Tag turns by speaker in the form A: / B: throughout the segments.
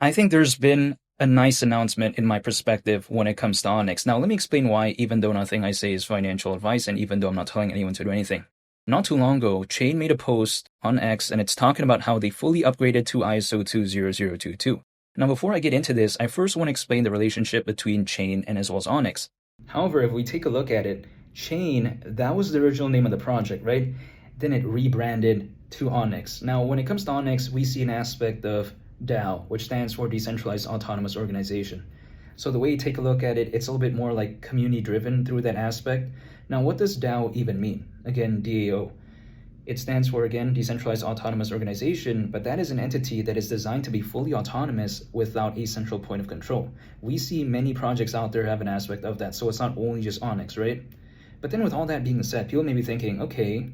A: I think there's been a nice announcement in my perspective when it comes to Onyx. Now, let me explain why, even though nothing I say is financial advice, and even though I'm not telling anyone to do anything. Not too long ago, Chain made a post on X, and it's talking about how they fully upgraded to ISO 20022. Now, before I get into this, I first want to explain the relationship between Chain and as well as Onyx. However, if we take a look at it, Chain, that was the original name of the project, right? Then it rebranded to Onyx. Now, when it comes to Onyx, we see an aspect of DAO, which stands for Decentralized Autonomous Organization. So the way you take a look at it, it's a little bit more like community driven through that aspect. Now, what does DAO even mean? Again, DAO. It stands for, again, Decentralized Autonomous Organization, but that is an entity that is designed to be fully autonomous without a central point of control. We see many projects out there have an aspect of that, so it's not only just Onyx, right? But then with all that being said, people may be thinking, okay,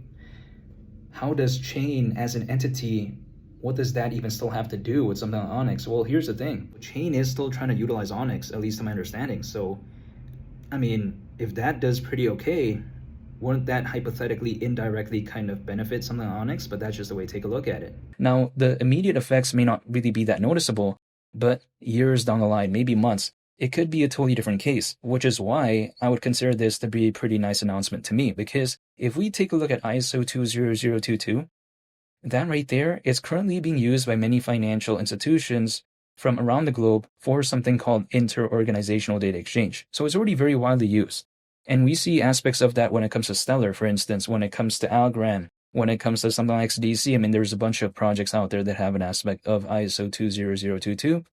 A: how does Chain as an entity, what does that even still have to do with something like Onyx? Well, here's the thing. Chain is still trying to utilize Onyx, at least to my understanding. So, I mean, if that does pretty okay, wouldn't that hypothetically indirectly kind of benefit something like Onyx? But that's just the way to take a look at it. Now, the immediate effects may not really be that noticeable, but years down the line, maybe months, it could be a totally different case, which is why I would consider this to be a pretty nice announcement to me, because if we take a look at ISO 20022, that right there is currently being used by many financial institutions from around the globe for something called inter-organizational data exchange. So it's already very widely used. And we see aspects of that when it comes to Stellar, for instance, when it comes to Algorand, when it comes to something like XDC. I mean, there's a bunch of projects out there that have an aspect of ISO 20022.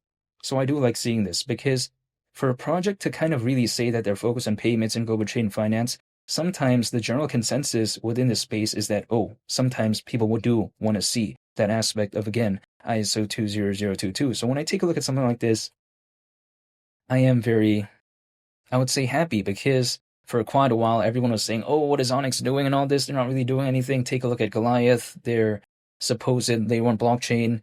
A: So I do like seeing this because for a project to kind of really say that they're focused on payments and global trade and finance, sometimes the general consensus within this space is that, sometimes people do want to see that aspect of, again, ISO 20022. So when I take a look at something like this, I am very, I would say, happy because for quite a while, everyone was saying, what is Onyx doing and all this? They're not really doing anything. Take a look at Goliath, their supposed they want blockchain.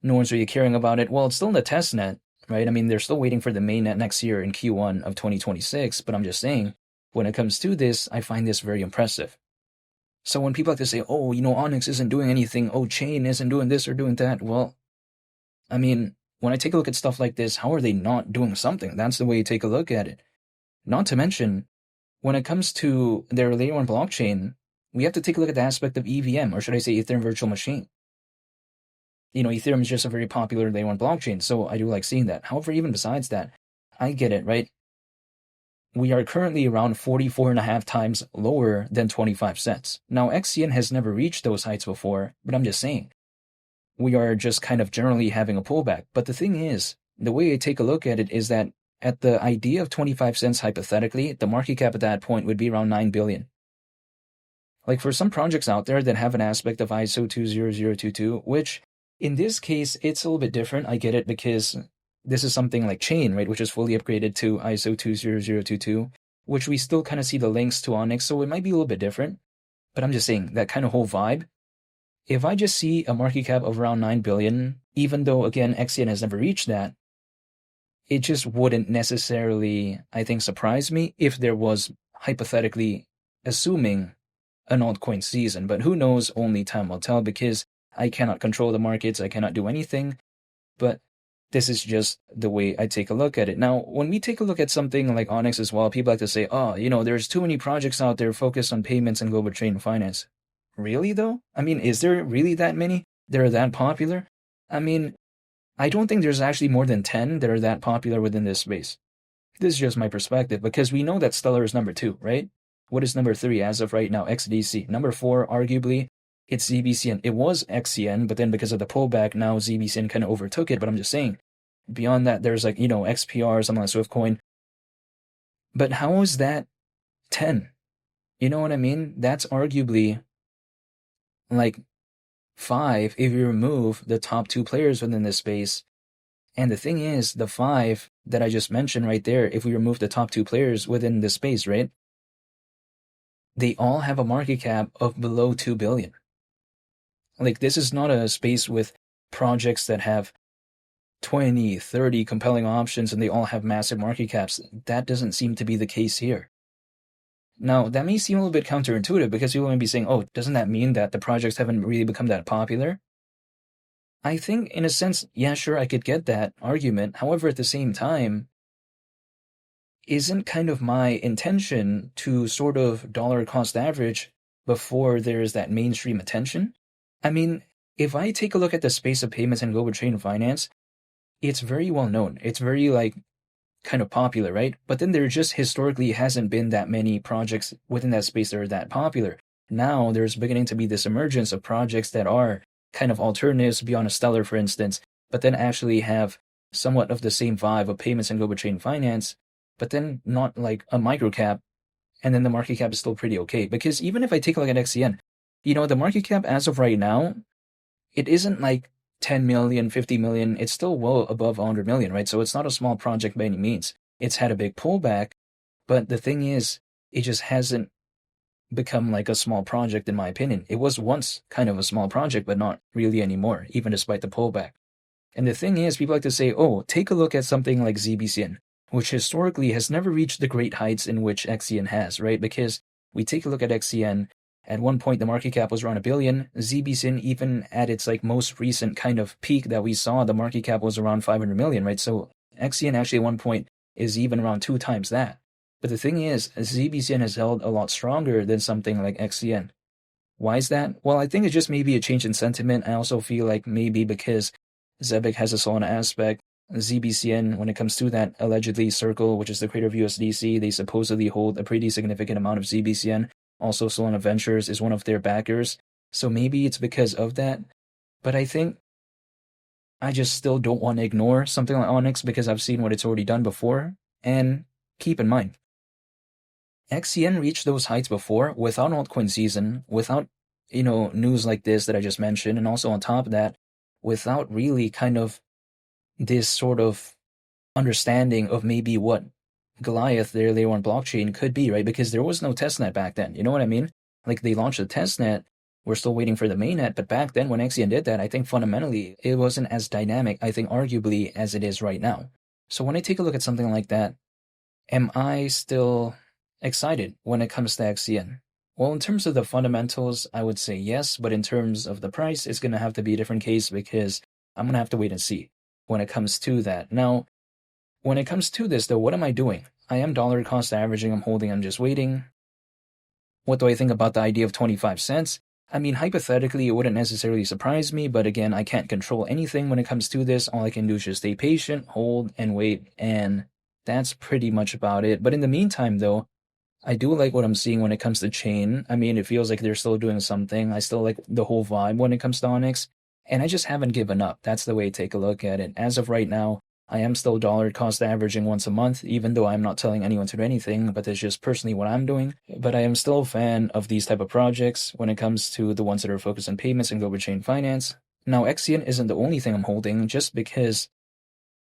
A: No one's really caring about it. Well, it's still in the test net, right? I mean, they're still waiting for the mainnet next year in Q1 of 2026, but I'm just saying, when it comes to this, I find this very impressive. So when people like to say, Onyx isn't doing anything, Chain isn't doing this or doing that, well, I mean, when I take a look at stuff like this, how are they not doing something? That's the way you take a look at it. Not to mention, when it comes to their layer 1 blockchain, we have to take a look at the aspect of EVM, or should I say Ethereum Virtual Machine. Ethereum is just a very popular layer 1 blockchain, so I do like seeing that. However, even besides that, I get it, right? We are currently around 44.5 times lower than 25 cents. Now, XCN has never reached those heights before, but I'm just saying, we are just kind of generally having a pullback. But the thing is, the way I take a look at it is that at the idea of 25 cents hypothetically, the market cap at that point would be around 9 billion. Like for some projects out there that have an aspect of ISO 20022, which in this case, it's a little bit different. I get it because this is something like Chain, right, which is fully upgraded to ISO 20022, which we still kind of see the links to Onyx, so it might be a little bit different. But I'm just saying, that kind of whole vibe, if I just see a market cap of around 9 billion, even though, again, XCN has never reached that, it just wouldn't necessarily, I think, surprise me if there was, hypothetically, assuming an altcoin season. But who knows, only time will tell, because I cannot control the markets, I cannot do anything. But this is just the way I take a look at it. Now, when we take a look at something like Onyx as well, people like to say, there's too many projects out there focused on payments and global trade and finance. Really, though? I mean, is there really that many that are that popular? I mean, I don't think there's actually more than 10 that are that popular within this space. This is just my perspective, because we know that Stellar is number 2, right? What is number 3 as of right now? XDC. Number 4, arguably, it's ZBCN. It was XCN, but then because of the pullback, now ZBCN kind of overtook it. But I'm just saying, beyond that, there's like, XPR, something like Swiftcoin. But how is that 10? You know what I mean? That's arguably like 5 if you remove the top 2 players within this space. And the thing is, the 5 that I just mentioned right there, if we remove the top 2 players within this space, right? They all have a market cap of below 2 billion. Like, this is not a space with projects that have 20, 30 compelling options and they all have massive market caps. That doesn't seem to be the case here. Now, that may seem a little bit counterintuitive because people may be saying, doesn't that mean that the projects haven't really become that popular? I think in a sense, yeah, sure, I could get that argument. However, at the same time, isn't kind of my intention to sort of dollar cost average before there's that mainstream attention? I mean, if I take a look at the space of payments and global trade and finance, it's very well known. It's very like kind of popular, right? But then there just historically hasn't been that many projects within that space that are that popular. Now there's beginning to be this emergence of projects that are kind of alternatives beyond a stellar, for instance, but then actually have somewhat of the same vibe of payments and global trade and finance, but then not like a microcap, and then the market cap is still pretty okay. Because even if I take a look at XCN, the market cap as of right now, it isn't like 10 million, 50 million. It's still well above 100 million, right? So it's not a small project by any means. It's had a big pullback, but the thing is, it just hasn't become like a small project, in my opinion. It was once kind of a small project, but not really anymore, even despite the pullback. And the thing is, people like to say, oh, take a look at something like ZBCN, which historically has never reached the great heights in which XCN has, right? Because we take a look at XCN, at one point the market cap was around 1 billion. ZBCN, even at its like most recent kind of peak that we saw, the market cap was around 500 million, right? So XCN actually at one point is even around 2 times that. But the thing is, ZBCN has held a lot stronger than something like XCN. Why is that? Well, I think it's just maybe a change in sentiment. I also feel like maybe because Zebic has a Solana aspect, ZBCN, when it comes to that allegedly Circle, which is the creator of USDC, they supposedly hold a pretty significant amount of ZBCN. Also, Solana Ventures is one of their backers. So maybe it's because of that. But I think I just still don't want to ignore something like Onyx because I've seen what it's already done before. And keep in mind, XCN reached those heights before without altcoin season, without, news like this that I just mentioned, and also on top of that, without really kind of this sort of understanding of maybe what Goliath, their layer one blockchain, could be, right? Because there was no testnet back then. You know what I mean? Like they launched a testnet, we're still waiting for the mainnet, but back then when XCN did that, I think fundamentally it wasn't as dynamic, I think arguably, as it is right now. So when I take a look at something like that, am I still excited when it comes to XCN? Well, in terms of the fundamentals, I would say yes, but in terms of the price, it's going to have to be a different case because I'm going to have to wait and see when it comes to that. Now, when it comes to this, though, what am I doing? I am dollar cost averaging, I'm holding, I'm just waiting. What do I think about the idea of 25 cents? I mean, hypothetically, it wouldn't necessarily surprise me, but again, I can't control anything when it comes to this. All I can do is just stay patient, hold, and wait, and that's pretty much about it. But in the meantime, though, I do like what I'm seeing when it comes to chain. I mean, it feels like they're still doing something. I still like the whole vibe when it comes to Onyx, and I just haven't given up. That's the way to take a look at it. As of right now, I am still dollar cost averaging once a month, even though I'm not telling anyone to do anything, but it's just personally what I'm doing. But I am still a fan of these type of projects when it comes to the ones that are focused on payments and global chain finance. Now, XCN isn't the only thing I'm holding, just because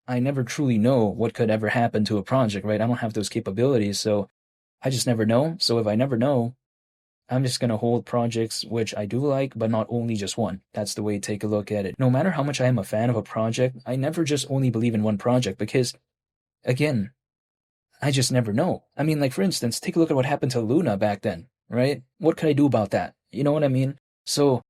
A: I never truly know what could ever happen to a project, right? I don't have those capabilities, so I just never know. So if I never know, I'm just going to hold projects which I do like, but not only just one. That's the way to take a look at it. No matter how much I am a fan of a project, I never just only believe in one project because, again, I just never know. I mean, like, for instance, take a look at what happened to Luna back then, right? What could I do about that? You know what I mean? So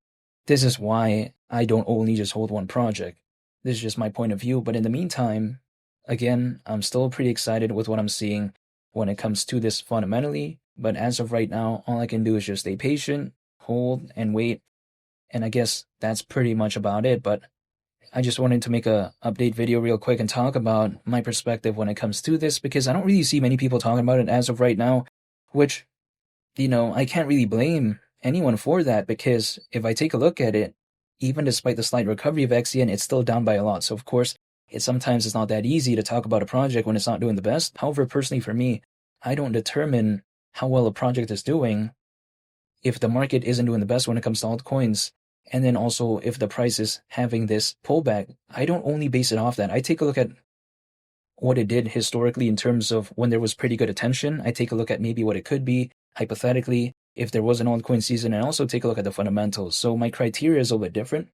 A: this is why I don't only just hold one project. This is just my point of view. But in the meantime, again, I'm still pretty excited with what I'm seeing when it comes to this fundamentally. But as of right now, all I can do is just stay patient, hold, and wait. And I guess that's pretty much about it. But I just wanted to make a update video real quick and talk about my perspective when it comes to this, because I don't really see many people talking about it as of right now, which, I can't really blame anyone for that, because if I take a look at it, even despite the slight recovery of XCN, it's still down by a lot. So of course, sometimes it's not that easy to talk about a project when it's not doing the best. However, personally for me, I don't determine how well a project is doing if the market isn't doing the best when it comes to altcoins. And then also if the price is having this pullback, I don't only base it off that. I take a look at what it did historically in terms of when there was pretty good attention. I take a look at maybe what it could be, hypothetically, if there was an altcoin season, and also take a look at the fundamentals. So my criteria is a little bit different.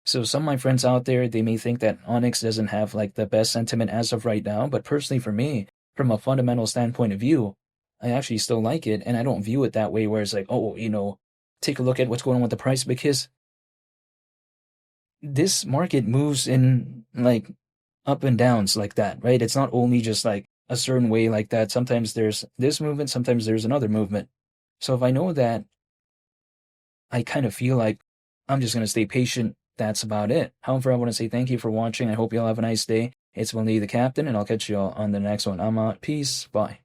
A: So some of my friends out there, they may think that Onyx doesn't have like the best sentiment as of right now, but personally for me, from a fundamental standpoint of view, I actually still like it, and I don't view it that way where it's like, oh, take a look at what's going on with the price, because this market moves in like up and downs like that, right? It's not only just like a certain way like that. Sometimes there's this movement, sometimes there's another movement. So if I know that, I kind of feel like I'm just going to stay patient. That's about it. However, I want to say thank you for watching. I hope you all have a nice day. It's Willie the Captain, and I'll catch you all on the next one. I'm out. Peace. Bye.